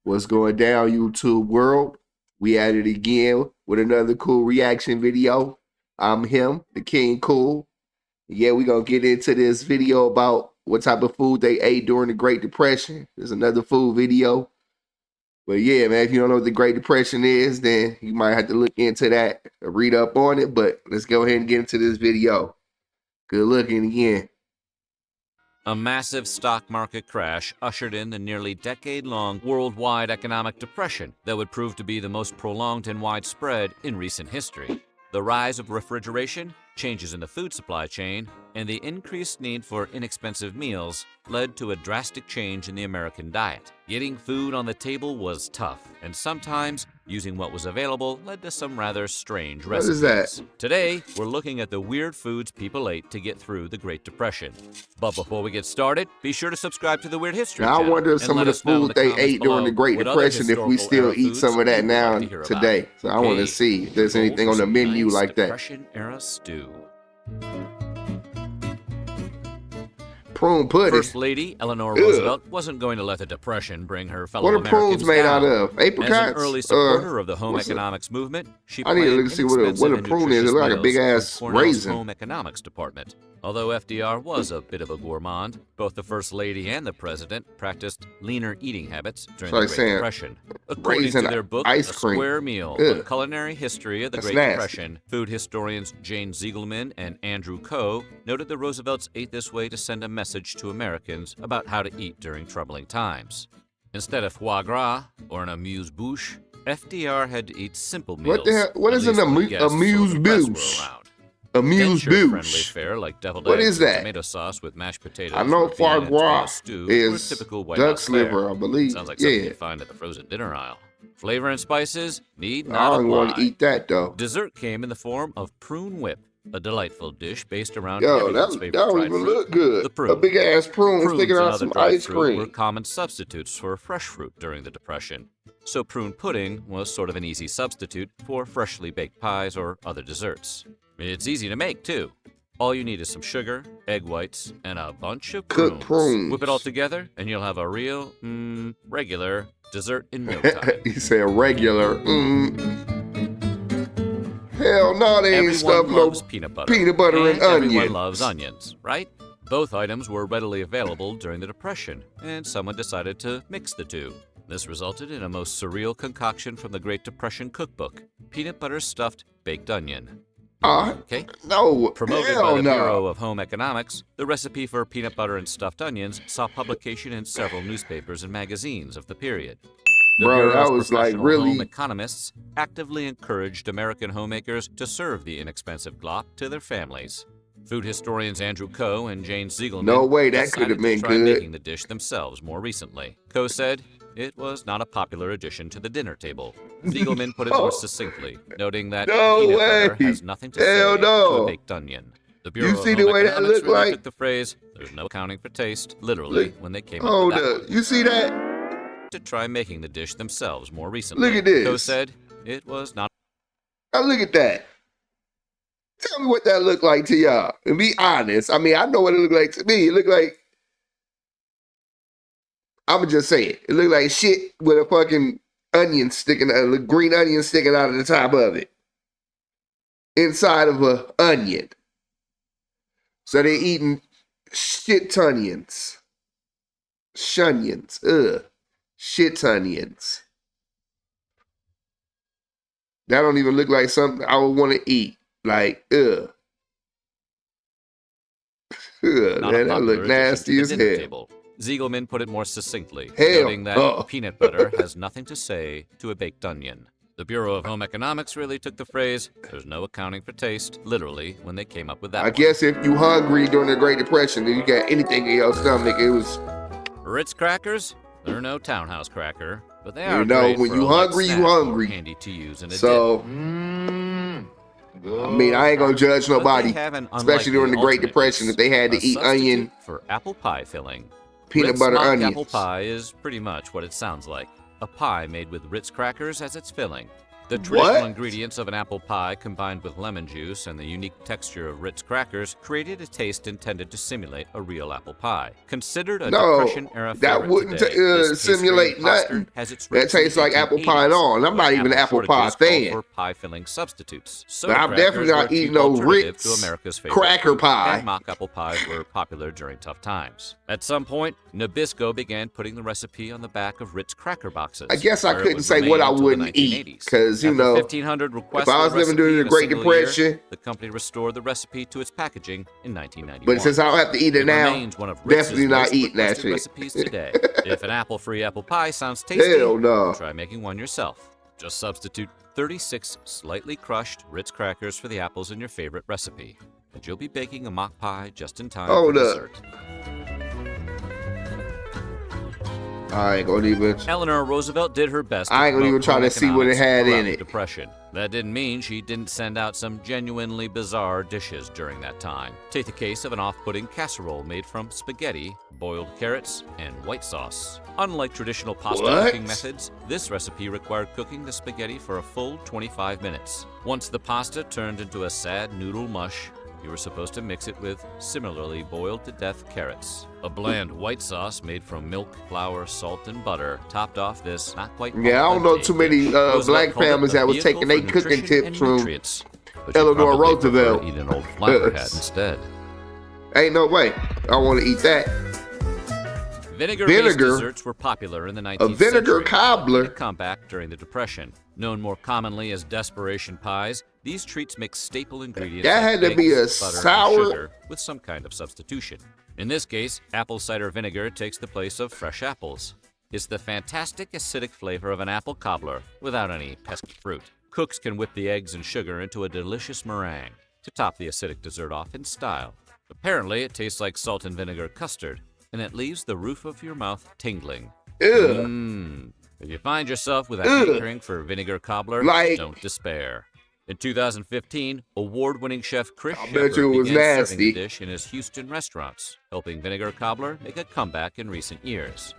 What's going down, YouTube world? We at it again with another cool reaction video. I'm him, the King Cool. Yeah, we gonna get into this video about what type of food they ate during the Great Depression. There's another food video. But yeah, man, if you don't know what the Great Depression is, then you might have to look into that or read up on it. But let's go ahead and get into this video. Good looking again. A massive stock market crash ushered in the nearly decade-long worldwide economic depression that would prove to be the most prolonged and widespread in recent history. The rise of refrigeration, changes in the food supply chain, and the increased need for inexpensive meals led to a drastic change in the American diet. Getting food on the table was tough, and sometimes using what was available led to some rather strange recipes. What is that? Today, we're looking at the weird foods people ate to get through the Great Depression. But before we get started, be sure to subscribe to the Weird History Now, I channel. wonder if some of the food they ate during the Great Depression, if we still eat some of that now today. So I want to see if there's anything on the menu like that. Depression-era stew. Prune pudding. First Lady Eleanor Roosevelt wasn't going to let the Depression bring her fellow What are Americans prunes made down. out of? Apricots? As an early supporter of the home economics movement, she I need to planned see what a prune is. It looks like a big ass raisin. Home economics department. Although FDR was a bit of a gourmand, both the First Lady and the President practiced leaner eating habits during the Great Depression. According to their book, A Square Meal, The Culinary History of the Great Depression, food historians Jane Ziegelman and Andrew Coe noted the Roosevelts ate this way to send a message to Americans about how to eat during troubling times. Instead of foie gras or an amuse-bouche, FDR had to eat simple meals. What the hell? What is an amuse-bouche? Amuse-bouche. Fare like deviled what eggs is that? Tomato sauce with mashed potatoes. I know foie gras is typical White duck House sliver, fare. I believe. Sounds like something you'd find at the frozen dinner aisle. Flavor and spices need I not don't apply. want to eat that though. Dessert came in the form of prune whip, a delightful dish based around Yo, everyone's that favorite don't dried even fruit, look good. the prune. A big ass prune Prunes sticking and out other some dried ice fruit were cream. common substitutes for fresh fruit during the Depression. So prune pudding was sort of an easy substitute for freshly baked pies or other desserts. It's easy to make too. All you need is some sugar, egg whites, and a bunch of Cooked prunes. Whip it all together, and you'll have a real, regular dessert in no time. You say a regular. Hell no, they ain't stuff no peanut butter and everyone onions. loves onions, right? Both items were readily available during the Depression, and someone decided to mix the two. This resulted in a most surreal concoction from the Great Depression cookbook: peanut butter stuffed baked onion. Okay. No, Promoted hell by the no. Bureau of Home Economics, the recipe for peanut butter and stuffed onions saw publication in several newspapers and magazines of the period. The Bro, that Bureau's was like professional really. home economists actively encouraged American homemakers to serve the inexpensive glop to their families. Food historians Andrew Coe and Jane Ziegelman No way, that could have been decided to try good. making the dish themselves more recently. Coe said it was not a popular addition to the dinner table. Ziegelman put it more succinctly, noting that peanut butter has nothing to say to a baked onion. The Bureau You see of the Home way that Economics looked really like? took the phrase, "There's no accounting for taste," literally when they came up Hold with that up. one. You see that? To try making the dish themselves more recently. Look at this. Coe said it was not. Now look at that. Tell me what that looked like to y'all. And be honest. I mean, I know what it looked like to me. It looked like, I'ma just say it. It looked like shit with a fucking onion sticking, a green onion sticking out of the top of it. Inside of a onion. So they eating shit-tunions. Shunions. Shit-tunions. That don't even look like something I would want to eat. Like, man, that look nasty as hell. Ziegelman put it more succinctly, Hell. noting that peanut butter has nothing to say to a baked onion. The Bureau of Home Economics really took the phrase, "There's no accounting for taste," literally when they came up with that I guess if you hungry during the Great Depression and you got anything in your stomach, it was... Ritz crackers? They're no townhouse cracker, but they are You know, great when for you a light hungry, you snack or hungry. handy to use in a So, dip. I mean, I ain't gonna judge nobody, But they have an especially during the Great unlikely Depression, if they had to a eat onion, substitute for apple pie filling. peanut Ritz butter, mock onions. apple pie is pretty much what it sounds like. A pie made with Ritz crackers as its filling. The traditional ingredients of an apple pie combined with lemon juice and the unique texture of Ritz crackers created a taste intended to simulate a real apple pie. Considered a Depression-era favorite that wouldn't today, simulate nothing. That tastes like apple pie at all. And I'm not even an apple pie fan. For pie-filling substitutes. But I'm definitely not eating no Ritz cracker pie. And mock apple pies were popular during tough times. At some point, Nabisco began putting the recipe on the back of Ritz cracker boxes. I guess I couldn't say what I wouldn't eat, because, you know, 1,500 requests if I was living during the Great Depression, the company restored the recipe to its packaging in 1991. But since I don't have to eat it now, definitely not eating that shit. Recipes today. If an apple-free apple pie sounds tasty, hell no. Try making one yourself. Just substitute 36 slightly crushed Ritz crackers for the apples in your favorite recipe, and you'll be baking a mock pie just in time for dessert. I ain't gonna even. Eleanor Roosevelt did her best. I ain't gonna even try to see what it had in it. Depression. That didn't mean she didn't send out some genuinely bizarre dishes during that time. Take the case of an off-putting casserole made from spaghetti, boiled carrots, and white sauce. Unlike traditional pasta cooking methods, this recipe required cooking the spaghetti for a full 25 minutes. Once the pasta turned into a sad noodle mush, you were supposed to mix it with similarly boiled-to-death carrots. A bland white sauce made from milk, flour, salt, and butter topped off this not quite. Yeah, I don't know too many black families that was taking their cooking tips from Eleanor Roosevelt. Eat an old flour hat instead. Ain't no way. I want to eat that. Vinegar-based desserts were popular in the 19th century. A vinegar cobbler. A comeback during the Depression. Known more commonly as desperation pies, these treats mix staple ingredients that had to be a butter, sour and sugar with some kind of substitution. In this case, apple cider vinegar takes the place of fresh apples. It's the fantastic acidic flavor of an apple cobbler without any pesky fruit. Cooks can whip the eggs and sugar into a delicious meringue to top the acidic dessert off in style. Apparently, it tastes like salt and vinegar custard, and it leaves the roof of your mouth tingling. Ew. If you find yourself with a hankering for vinegar cobbler, don't despair. In 2015, award-winning chef Chris Shepard began serving the dish in his Houston restaurants, helping vinegar cobbler make a comeback in recent years.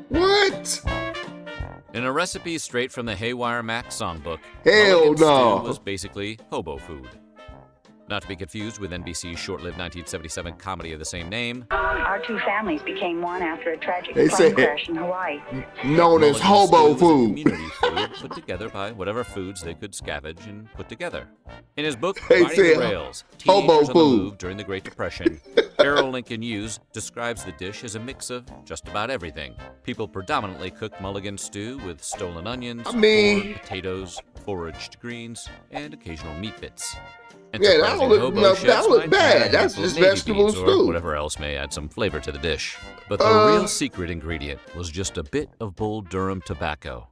What? In a recipe straight from the Haywire Mac songbook, hell no, stew was basically hobo food. Not to be confused with NBC's short-lived 1977 comedy of the same name. Our two families became one after a tragic plane crash in Hawaii. Known as hobo food. Community food put together by whatever foods they could scavenge and put together. In his book, Riding the Rails, Teenagers on the Move During the Great Depression, Carol Lincoln Hughes describes the dish as a mix of just about everything. People predominantly cook mulligan stew with stolen onions, corn, potatoes, foraged greens, and occasional meat bits. Yeah, that don't look bad. That's just vegetable stew. Whatever else may add some flavor to the dish. But the real secret ingredient was just a bit of Bull Durham tobacco.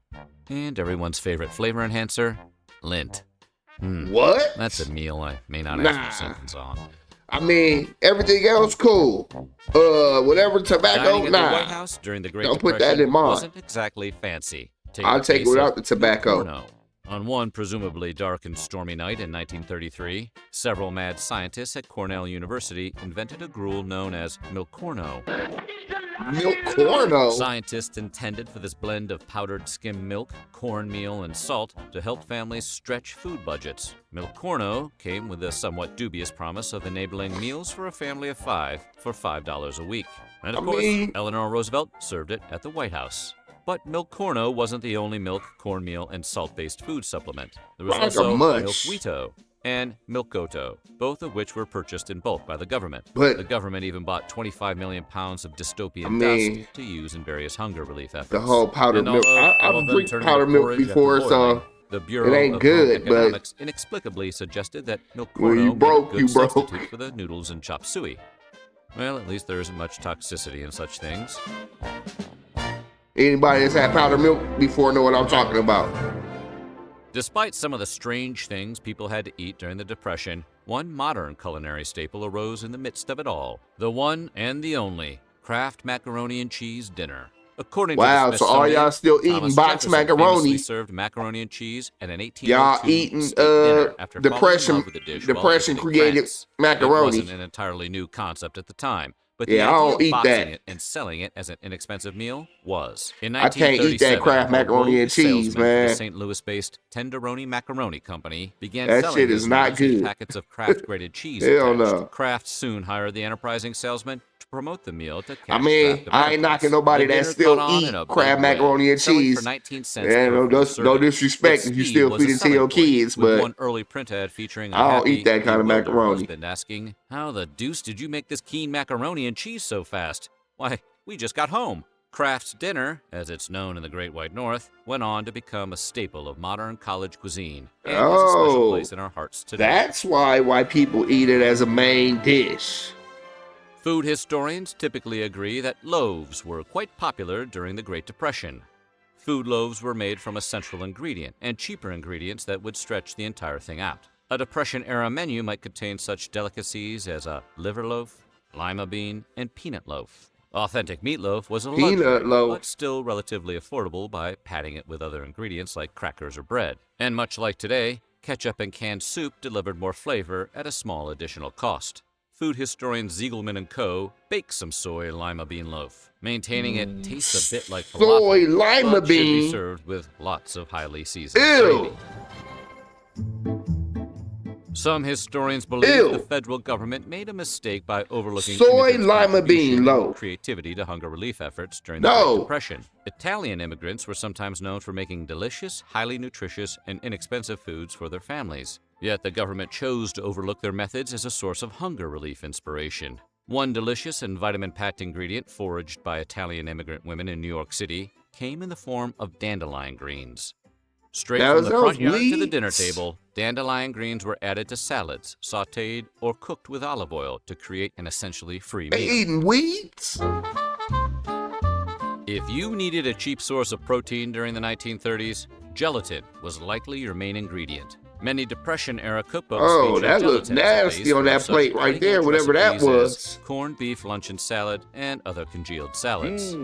And everyone's favorite flavor enhancer, lint. What? That's a meal I may not ask for sentence on. I mean, everything else cool. Whatever tobacco, Dining at the White House during the Great Don't Depression put that in mine. Wasn't exactly fancy. I'll take it without the tobacco. On one presumably dark and stormy night in 1933, several mad scientists at Cornell University invented a gruel known as milcorno. Milcorno? Scientists intended for this blend of powdered skim milk, cornmeal, and salt to help families stretch food budgets. Milcorno came with a somewhat dubious promise of enabling meals for a family of 5 for $5 a week. And of course, Eleanor Roosevelt served it at the White House. But milcorno wasn't the only milk, cornmeal, and salt-based food supplement. There was also milquito and milkoto, both of which were purchased in bulk by the government. But the government even bought 25 million pounds of dystopian dust to use in various hunger relief efforts. The whole powdered milk. I've drank powdered milk before, so the Bureau it ain't of good, Economics inexplicably suggested that milcorno when you broke, was a good substitute for the noodles and chop suey. Well, at least there isn't much toxicity in such things. Anybody that's had powdered milk before know what I'm talking about. Despite some of the strange things people had to eat during the Depression, one modern culinary staple arose in the midst of it all. The one and the only Kraft macaroni and cheese dinner. According to the so all y'all still eating boxed macaroni? Served macaroni and cheese at an 1802 y'all eating depression created macaroni. It wasn't an entirely new concept at the time, but the idea of boxing it and selling it as an inexpensive meal was. In I can't eat that Kraft macaroni and cheese, man. The St. Louis-based Tenderoni Macaroni Company began that selling shit is not good. packets of Kraft grated cheese. Hell no. Kraft soon hired the enterprising salesman to promote the meal to catch I ain't knocking nobody that still eat Kraft macaroni and cheese. For 19 cents no disrespect if you still feed it to your kids, but one early print ad featuring I don't eat that kind of macaroni. Husband asking, "How the deuce did you make this keen macaroni and cheese so fast?" "Why, we just got home." Kraft's dinner, as it's known in the Great White North, went on to become a staple of modern college cuisine and has a special place in our hearts today. That's why people eat it as a main dish. Food historians typically agree that loaves were quite popular during the Great Depression. Food loaves were made from a central ingredient and cheaper ingredients that would stretch the entire thing out. A Depression-era menu might contain such delicacies as a liver loaf, lima bean, and peanut loaf. Authentic meatloaf was a luxury, but still relatively affordable by padding it with other ingredients like crackers or bread. And much like today, ketchup and canned soup delivered more flavor at a small additional cost. Food historian Ziegelman and Co. baked some soy lima bean loaf, maintaining it tastes a bit like falafel, soy lima but bean should be served with lots of highly seasoned gravy. Some historians believe the federal government made a mistake by overlooking soy lima bean loaf creativity to hunger relief efforts during the Great Depression. Italian immigrants were sometimes known for making delicious, highly nutritious, and inexpensive foods for their families. Yet the government chose to overlook their methods as a source of hunger relief inspiration. One delicious and vitamin-packed ingredient foraged by Italian immigrant women in New York City came in the form of dandelion greens. Straight from the front yard to the dinner table, dandelion greens were added to salads, sautéed, or cooked with olive oil to create an essentially free meal. Eating weeds? If you needed a cheap source of protein during the 1930s, gelatin was likely your main ingredient. Many Depression-era cookbooks that looked nasty on that plate right there, whatever that was. Corned beef luncheon salad and other congealed salads.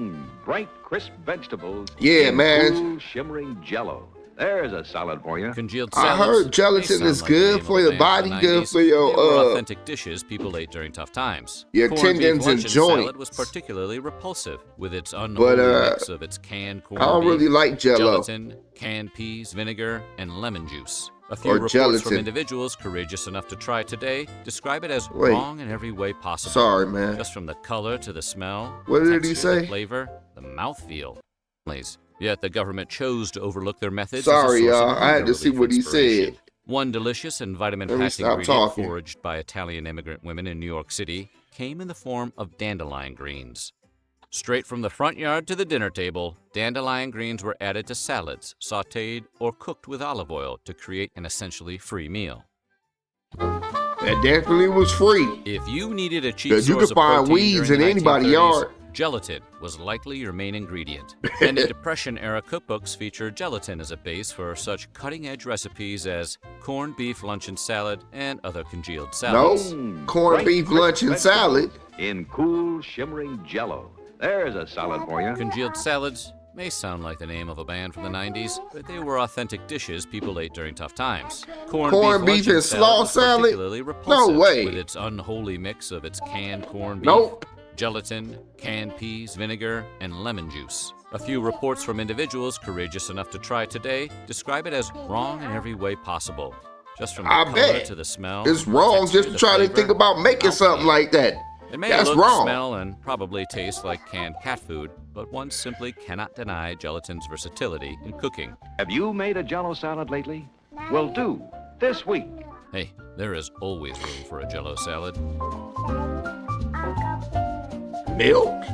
Bright, crisp vegetables. Yeah, man. Cool, shimmering Jell-O. There's a salad for you. Congealed salads. I heard gelatin is good for your body, good for your authentic dishes people ate during tough times. Your tendons and joints. Salad was particularly repulsive with its unholy mix of its canned corned beef, I don't really like Jell-O. Gelatin, canned peas, vinegar, and lemon juice. A few reports from individuals courageous enough to try today describe it as wrong in every way possible. Sorry, man. Just from the color to the smell, what did he say? The flavor, the mouthfeel. Yet the government chose to overlook their methods. Sorry, y'all. I had to see what he said. One delicious and vitamin-packed ingredient foraged by Italian immigrant women in New York City came in the form of dandelion greens. Straight from the front yard to the dinner table, dandelion greens were added to salads, sautéed, or cooked with olive oil to create an essentially free meal. That definitely was free. If you needed a cheap source you could find weeds in anybody's yard. Gelatin was likely your main ingredient. Many Depression-era cookbooks feature gelatin as a base for such cutting-edge recipes as corned beef luncheon salad and other congealed salads. No, corned beef luncheon salad. In cool, shimmering Jell-O. There's a salad for you. Congealed salads may sound like the name of a band from the 90s, but they were authentic dishes people ate during tough times. Corned beef and slaw salad? Particularly repulsive, no way. With its unholy mix of its canned corned beef. Nope. Gelatin, canned peas, vinegar, and lemon juice. A few reports from individuals courageous enough to try today describe it as wrong in every way possible. Just from the color to the smell. It's wrong just to try to think about making something like that. It may That's look, wrong. Smell, and probably taste like canned cat food, but one simply cannot deny gelatin's versatility in cooking. Have you made a Jell-O salad lately? Well, do this week. Hey, there is always room for a Jell-O salad. Milk?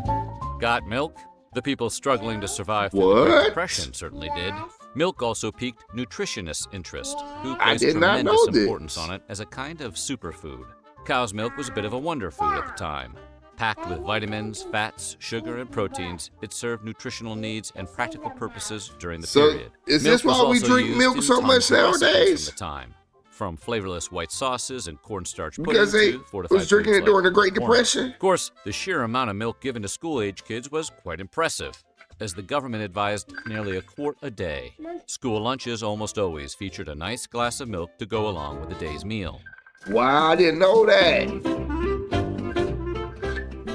Got milk? The people struggling to survive through the Great Depression certainly did. Milk also piqued nutritionists' interest, who placed tremendous importance on it as a kind of superfood. Cow's milk was a bit of a wonder food at the time. Packed with vitamins, fats, sugar, and proteins, it served nutritional needs and practical purposes during the period. Is this why we drink milk so much nowadays? From the time. From flavorless white sauces and cornstarch pudding because they to fortified was drinking it during the Great Depression. Of course, the sheer amount of milk given to school-age kids was quite impressive, as the government advised nearly a quart a day. School lunches almost always featured a nice glass of milk to go along with the day's meal. Wow, I didn't know that.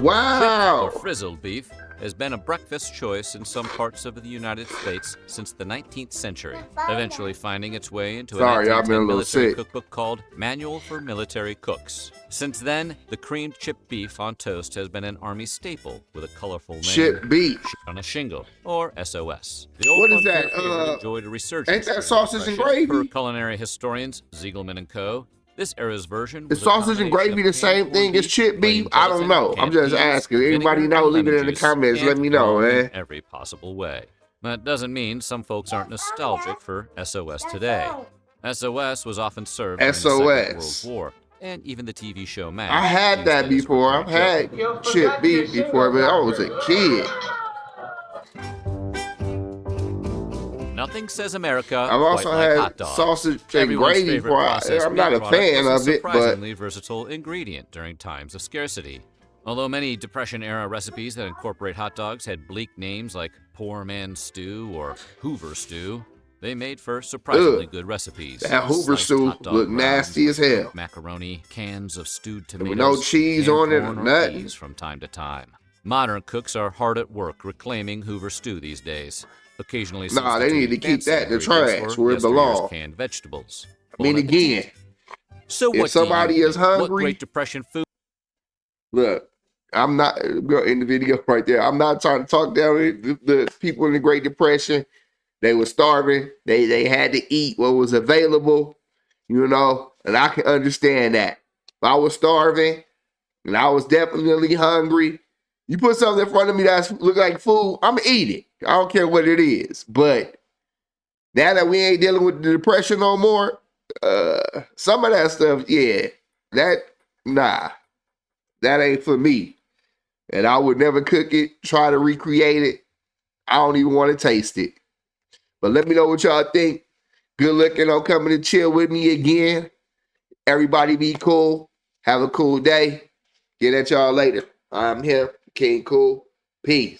Wow. Chipped or frizzled beef has been a breakfast choice in some parts of the United States since the 19th century, eventually finding its way into a 1910 military cookbook called Manual for Military Cooks. Since then, the creamed chipped beef on toast has been an Army staple with a colorful name, chipped beef on a shingle, or SOS. The old what is that? enjoyed a resurgence. Ain't that sausage and gravy? Per culinary historians Ziegelman and Co., this era's version is sausage and gravy the same thing as chipped beef? I don't know. I'm just asking. Anybody know? Leave it in the comments. Let me know, man. Every possible way. That doesn't mean some folks aren't nostalgic for SOS today. SOS was often served during the Second World War, and even the TV show MASH. I had that before. I've had chipped beef before, but I was a kid. Nothing says America. I've also had hot dog. sausage and gravy before. I'm not a fan of it, but surprisingly versatile ingredient during times of scarcity. Although many Depression-era recipes that incorporate hot dogs had bleak names like Poor Man Stew or Hoover Stew, they made for surprisingly good recipes. That Hoover Stew looked nasty as hell. Macaroni, cans of stewed tomatoes, with no cheese on it or nothing. From time to time. Modern cooks are hard at work reclaiming Hoover Stew these days. Occasionally, they need to keep that in the trash where it belongs. Canned vegetables. I mean, again, so if somebody is hungry, what Great Depression food? Look, I'm not in the video right there. I'm not trying to talk down the people in the Great Depression. They were starving. They had to eat what was available, and I can understand that. If I was starving and I was definitely hungry, you put something in front of me that look like food, I'm gonna eat it. I don't care what it is. But now that we ain't dealing with the depression no more, some of that stuff, that ain't for me. And I would never cook it, try to recreate it. I don't even want to taste it. But let me know what y'all think. Good looking on coming to chill with me again. Everybody be cool. Have a cool day. Get at y'all later. I'm him, King Cool. Peace.